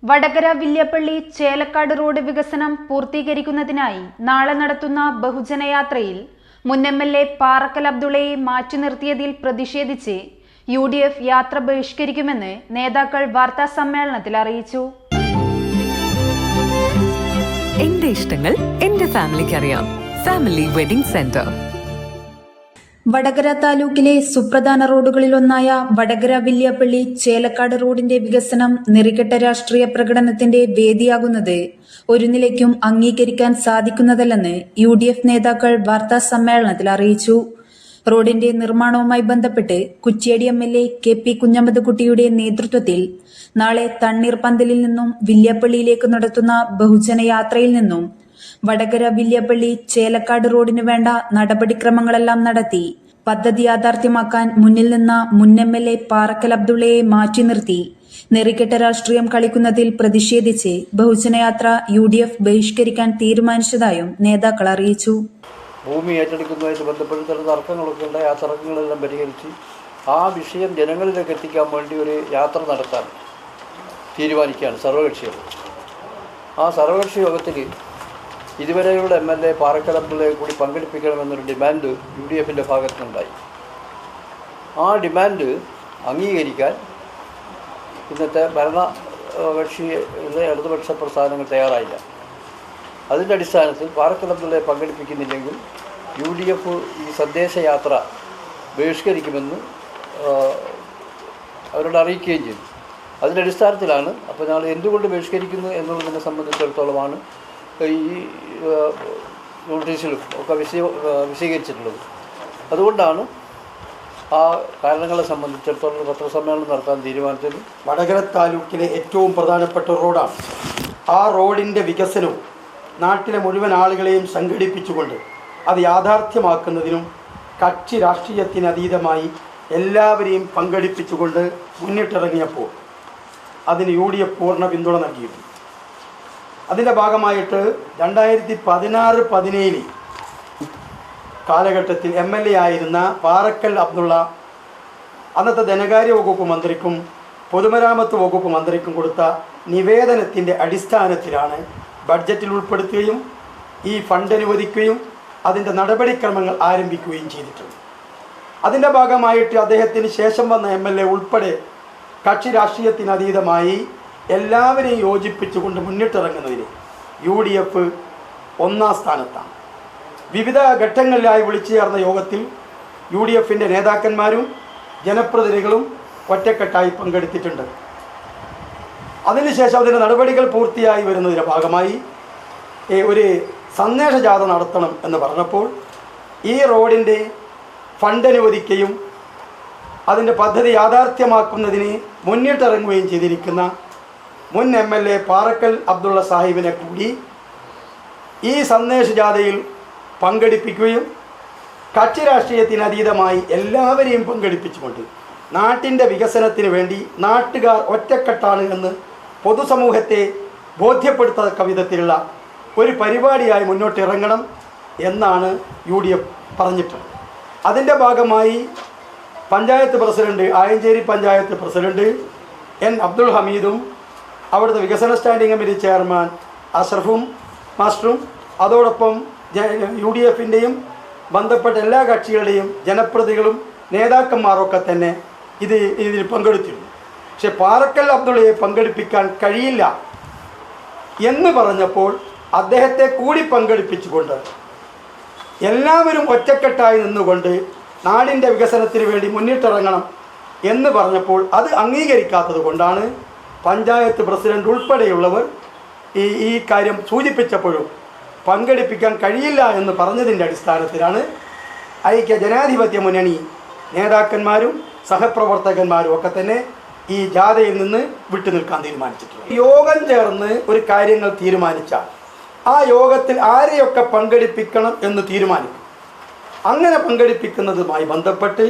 Vadakara Villiappally Chelakkad road വികസനം പൂർത്തീകരിക്കുന്നതിനായി നാളെ നടത്തുന്ന ബഹുജനയാത്രയിൽ മുൻ എം.എൽ.എ. പാറക്കൽ അബ്ദുള്ളയെ മാറ്റി നിർത്തിയതിൽ പ്രതിഷേധിച്ച് UDF യാത്ര ബഹിഷ്കരിക്കുമെന്ന് നേതാക്കൾ വാർത്താസമ്മേളനത്തിൽ അറിയിച്ചു. എന്റെ ഇഷ്ടങ്ങൾ എന്റെ ഫാമിലിക്ക് അറിയാം. Family wedding centre. വടകര താലൂക്കിലെ സുപ്രധാന റോഡുകളിലൊന്നായ വടകര വില്യപ്പള്ളി ചേലക്കാട് റോഡിന്റെ വികസനം നെറികെട്ട രാഷ്ട്രീയ പ്രകടനത്തിന്റെ വേദിയാകുന്നത് ഒരു നിലയ്ക്കും അംഗീകരിക്കാൻ സാധിക്കുന്നതല്ലെന്ന് UDF നേതാക്കൾ വാർത്താ സമ്മേളനത്തിൽ അറിയിച്ചു. റോഡിന്റെ നിർമ്മാണവുമായി ബന്ധപ്പെട്ട് കുറ്റ്യാടി MLA KP കുഞ്ഞമ്മദ്കുട്ടിയുടെ നേതൃത്വത്തിൽ നാളെ തണ്ണീർപന്തലിൽ നിന്നും വില്യപ്പള്ളിയിലേക്ക് നടത്തുന്ന ബഹുജനയാത്രയിൽ നിന്നും വടകര വില്യപ്പള്ളി ചേലക്കാട് റോഡിനു വേണ്ട നടപടിക്രമങ്ങളെല്ലാം നടത്തി പദ്ധതി യാഥാർത്ഥ്യമാക്കാൻ മുന്നിൽ നിന്ന മുൻ MLA പാറക്കൽ അബ്ദുള്ളയെ മാറ്റി നിർത്തി നെറികെട്ട രാഷ്ട്രീയം കളിക്കുന്നതിൽ പ്രതിഷേധിച്ച് ബഹുജനയാത്ര UDF ബഹിഷ്കരിക്കാൻ തീരുമാനിച്ചതായും നേതാക്കൾ അറിയിച്ചു. ഭൂമി ഏറ്റെടുക്കുന്നതുമായിട്ട് ബന്ധപ്പെട്ട് ചില തർക്കങ്ങളൊക്കെ ഉണ്ട്. ആ തർക്കങ്ങളെല്ലാം പരിഹരിച്ച് ആ വിഷയം ജനങ്ങളിലേക്ക് എത്തിക്കാൻ വേണ്ടി ഒരു യാത്ര നടത്താൻ തീരുമാനിക്കുകയാണ് സർവകക്ഷി യോഗം. ആ സർവകക്ഷി യോഗത്തിൽ ഇതുവരെയുള്ള MLA പാറക്കൽ അബ്ദുള്ളയെ കൂടി പങ്കെടുപ്പിക്കണമെന്നൊരു ഡിമാൻഡ് UDFൻ്റെ ഭാഗത്തുനിന്നുണ്ടായി. ആ ഡിമാൻഡ് അംഗീകരിക്കാൻ ഇന്നത്തെ ഭരണകക്ഷിയിലെ ഇടതുപക്ഷ പ്രസ്ഥാനങ്ങൾ തയ്യാറായില്ല. അതിൻ്റെ അടിസ്ഥാനത്തിൽ പാറക്കൽ അബ്ദുള്ളയെ പങ്കെടുപ്പിക്കുന്നില്ലെങ്കിൽ UDF ഈ സന്ദേശയാത്ര ബഹിഷ്കരിക്കുമെന്ന് അവരോട് അറിയിക്കുകയും ചെയ്തു. അതിൻ്റെ അടിസ്ഥാനത്തിലാണ് അപ്പോൾ ഞങ്ങൾ എന്തുകൊണ്ട് ബഹിഷ്കരിക്കുന്നു എന്നുള്ളതിനെ സംബന്ധിച്ചിടത്തോളമാണ് ഈ നോട്ടീസിലും ഒക്കെ വിശദീകരിച്ചിട്ടുള്ളത്. അതുകൊണ്ടാണ് ആ കാരണങ്ങളെ സംബന്ധിച്ചിടത്തോളം പത്രസമ്മേളനം നടത്താൻ തീരുമാനിച്ചത്. വടകര താലൂക്കിലെ ഏറ്റവും പ്രധാനപ്പെട്ട റോഡാണ്. ആ റോഡിൻ്റെ വികസനവും നാട്ടിലെ മുഴുവൻ ആളുകളെയും സംഘടിപ്പിച്ചുകൊണ്ട് അത് യാഥാർത്ഥ്യമാക്കുന്നതിനും കക്ഷി രാഷ്ട്രീയത്തിനതീതമായി എല്ലാവരെയും പങ്കെടുപ്പിച്ചുകൊണ്ട് മുന്നിട്ടിറങ്ങിയപ്പോൾ അതിന് UDF പൂർണ്ണ പിന്തുണ നൽകിയിരുന്നു. അതിൻ്റെ ഭാഗമായിട്ട് 2016-17 കാലഘട്ടത്തിൽ MLA ആയിരുന്ന പാറക്കൽ അബ്ദുള്ള അന്നത്തെ ധനകാര്യ വകുപ്പ് മന്ത്രിക്കും പൊതുമരാമത്ത് വകുപ്പ് മന്ത്രിക്കും കൊടുത്ത നിവേദനത്തിൻ്റെ അടിസ്ഥാനത്തിലാണ് ബഡ്ജറ്റിൽ ഉൾപ്പെടുത്തുകയും ഈ ഫണ്ട് അനുവദിക്കുകയും അതിൻ്റെ നടപടിക്രമങ്ങൾ ആരംഭിക്കുകയും ചെയ്തിട്ടുണ്ട്. അതിൻ്റെ ഭാഗമായിട്ട് അദ്ദേഹത്തിന് ശേഷം വന്ന MLA ഉൾപ്പെടെ കക്ഷി രാഷ്ട്രീയത്തിനതീതമായി എല്ലാവരെയും യോജിപ്പിച്ചുകൊണ്ട് മുന്നിട്ടിറങ്ങുന്നതിന് UDF ഒന്നാം സ്ഥാനത്താണ്. വിവിധ ഘട്ടങ്ങളിലായി വിളിച്ചു ചേർന്ന യോഗത്തിൽ UDFൻ്റെ നേതാക്കന്മാരും ജനപ്രതിനിധികളും ഒറ്റക്കെട്ടായി പങ്കെടുത്തിട്ടുണ്ട്. അതിനുശേഷം അതിൻ്റെ നടപടികൾ പൂർത്തിയായി വരുന്നതിൻ്റെ ഭാഗമായി ഒരു സന്ദേശജാഥ നടത്തണം എന്ന് പറഞ്ഞപ്പോൾ ഈ റോഡിൻ്റെ ഫണ്ട് അനുവദിക്കുകയും അതിൻ്റെ പദ്ധതി യാഥാർത്ഥ്യമാക്കുന്നതിന് മുന്നിട്ടിറങ്ങുകയും ചെയ്തിരിക്കുന്ന മുൻ MLA പാറക്കൽ അബ്ദുള്ള സാഹിബിനെ കൂടി ഈ സന്ദേശജാഥയിൽ പങ്കെടുപ്പിക്കുകയും കക്ഷി രാഷ്ട്രീയത്തിനതീതമായി എല്ലാവരെയും പങ്കെടുപ്പിച്ചുകൊണ്ട് നാട്ടിൻ്റെ വികസനത്തിന് വേണ്ടി നാട്ടുകാർ ഒറ്റക്കെട്ടാണ് എന്ന് പൊതുസമൂഹത്തെ ബോധ്യപ്പെടുത്തക്ക വിധത്തിലുള്ള ഒരു പരിപാടിയായി മുന്നോട്ടിറങ്ങണം എന്നാണ് UDF പറഞ്ഞിട്ടുള്ളത്. അതിൻ്റെ ഭാഗമായി panchayat president Ayancheri panchayat president N. Abdul ഹമീദും അവിടുത്തെ വികസന സ്റ്റാൻഡിംഗ് കമ്മിറ്റി ചെയർമാൻ അഷ്റഫും മാസ്റ്ററും അതോടൊപ്പം UDFൻ്റെയും ബന്ധപ്പെട്ട എല്ലാ കക്ഷികളുടെയും ജനപ്രതിനിധികളും നേതാക്കന്മാരൊക്കെ തന്നെ ഇതിൽ പങ്കെടുത്തിരുന്നു. പക്ഷെ പാറക്കൽ അബ്ദുള്ളയെ പങ്കെടുപ്പിക്കാൻ കഴിയില്ല എന്ന് പറഞ്ഞപ്പോൾ അദ്ദേഹത്തെ കൂടി പങ്കെടുപ്പിച്ചുകൊണ്ട് എല്ലാവരും ഒറ്റക്കെട്ടായി നിന്നുകൊണ്ട് നാടിൻ്റെ വികസനത്തിന് വേണ്ടി മുന്നിട്ടിറങ്ങണം എന്ന് പറഞ്ഞപ്പോൾ അത് അംഗീകരിക്കാത്തത് കൊണ്ടാണ് പഞ്ചായത്ത് പ്രസിഡന്റ് ഉൾപ്പെടെയുള്ളവർ ഈ കാര്യം സൂചിപ്പിച്ചപ്പോഴും പങ്കെടുപ്പിക്കാൻ കഴിയില്ല എന്ന് പറഞ്ഞതിൻ്റെ അടിസ്ഥാനത്തിലാണ് ഐക്യ ജനാധിപത്യ മുന്നണി നേതാക്കന്മാരും സഹപ്രവർത്തകന്മാരും ഒക്കെ തന്നെ ഈ ജാഥയിൽ നിന്ന് വിട്ടുനിൽക്കാൻ തീരുമാനിച്ചിട്ടുള്ളത്. യോഗം ചേർന്ന് ഒരു കാര്യങ്ങൾ തീരുമാനിച്ചാൽ ആ യോഗത്തിൽ ആരെയൊക്കെ പങ്കെടുപ്പിക്കണം എന്ന് തീരുമാനിക്കും. അങ്ങനെ പങ്കെടുപ്പിക്കുന്നതുമായി ബന്ധപ്പെട്ട്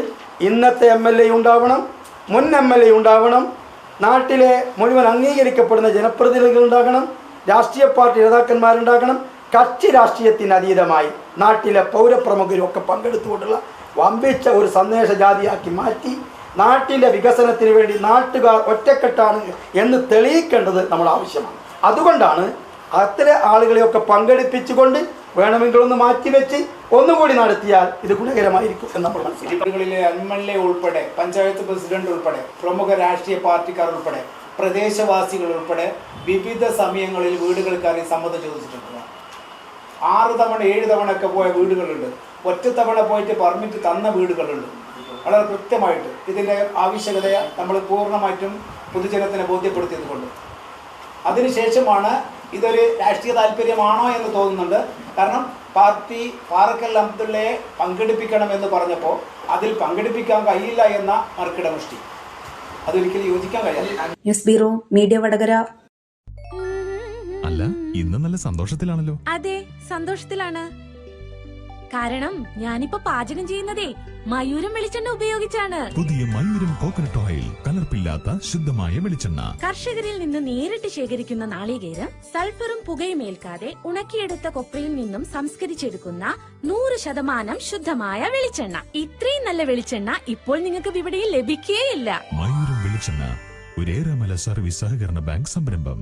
ഇന്നത്തെ MLA ഉണ്ടാവണം, മുൻ MLA ഉണ്ടാവണം, നാട്ടിലെ മുഴുവൻ അംഗീകരിക്കപ്പെടുന്ന ജനപ്രതിനിധികൾ ഉണ്ടാകണം, രാഷ്ട്രീയ പാർട്ടി നേതാക്കന്മാരുണ്ടാകണം, കക്ഷി രാഷ്ട്രീയത്തിനതീതമായി നാട്ടിലെ പൗരപ്രമുഖരും ഒക്കെ പങ്കെടുത്തുകൊണ്ടുള്ള വമ്പിച്ച ഒരു സന്ദേശജാതിയാക്കി മാറ്റി നാട്ടിൻ്റെ വികസനത്തിന് വേണ്ടി നാട്ടുകാർ ഒറ്റക്കെട്ടാണ് എന്ന് തെളിയിക്കേണ്ടത് നമ്മൾ ആവശ്യമാണ്. അതുകൊണ്ടാണ് അത്തരം ആളുകളെയൊക്കെ പങ്കെടുപ്പിച്ചുകൊണ്ട് വേണമെങ്കിൽ ഒന്ന് മാറ്റിവെച്ച് ഒന്നുകൂടി നടത്തിയാൽ ഇത് ഗുണകരമായിരിക്കും എന്ന് നമ്മൾ മനസ്സിലാക്കും. MLA ഉൾപ്പെടെ പഞ്ചായത്ത് പ്രസിഡന്റ് ഉൾപ്പെടെ പ്രമുഖ രാഷ്ട്രീയ പാർട്ടിക്കാർ ഉൾപ്പെടെ പ്രദേശവാസികൾ ഉൾപ്പെടെ വിവിധ സമയങ്ങളിൽ വീടുകൾ കയറി സമ്മതം ചോദിച്ചിട്ടുണ്ട്. 6 തവണ 7 തവണ ഒക്കെ പോയ വീടുകളുണ്ട്. ഒറ്റത്തവണ പോയിട്ട് പെർമിറ്റ് തന്ന വീടുകളുണ്ട്. വളരെ കൃത്യമായിട്ട് ഇതിൻ്റെ ആവശ്യകതയെ നമ്മൾ പൂർണ്ണമായിട്ടും പൊതുജനത്തിനെ ബോധ്യപ്പെടുത്തിയത് കൊണ്ട് അതിനുശേഷമാണ് ഇതൊരു രാഷ്ട്രീയ താല്പര്യമാണോ എന്ന് തോന്നുന്നുണ്ട്. കാരണം പാർട്ടി പാറക്കൽ അബ്ദുള്ളയെ പങ്കെടുപ്പിക്കണമെന്ന് പറഞ്ഞപ്പോൾ അതിൽ പങ്കെടുപ്പിക്കാൻ കഴിയില്ല എന്ന മറുകിടമുഷ്ടി അതൊരിക്കലും യോജിക്കാൻ കഴിയില്ല. News bureau media Vadakara. അല്ല, ഇന്ന് നല്ല സന്തോഷത്തിലാണല്ലോ. അതെ, സന്തോഷത്തിലാണ്. കാരണം ഞാനിപ്പോ പാചകം ചെയ്യുന്നതേ മയൂരം വെളിച്ചെണ്ണ ഉപയോഗിച്ചാണ്. പുതിയ മയൂരം കോക്കനട്ട് ഓയിൽ, കലർപ്പില്ലാത്ത ശുദ്ധമായ വെളിച്ചെണ്ണ. കർഷകരിൽ നിന്ന് നേരിട്ട് ശേഖരിക്കുന്ന നാളികേരം സൾഫറും പുകയും ഏൽക്കാതെ ഉണക്കിയെടുത്ത കൊപ്രയിൽ നിന്നും സംസ്കരിച്ചെടുക്കുന്ന 100% ശുദ്ധമായ വെളിച്ചെണ്ണ. ഇത്രയും നല്ല വെളിച്ചെണ്ണ ഇപ്പോൾ നിങ്ങൾക്ക് വിപണിയിൽ ലഭിക്കുകയില്ല. മയൂരം വെളിച്ചെണ്ണ, ഒരു ഏറെമല സർവീസ് സഹകരണ ബാങ്ക് സംരംഭം.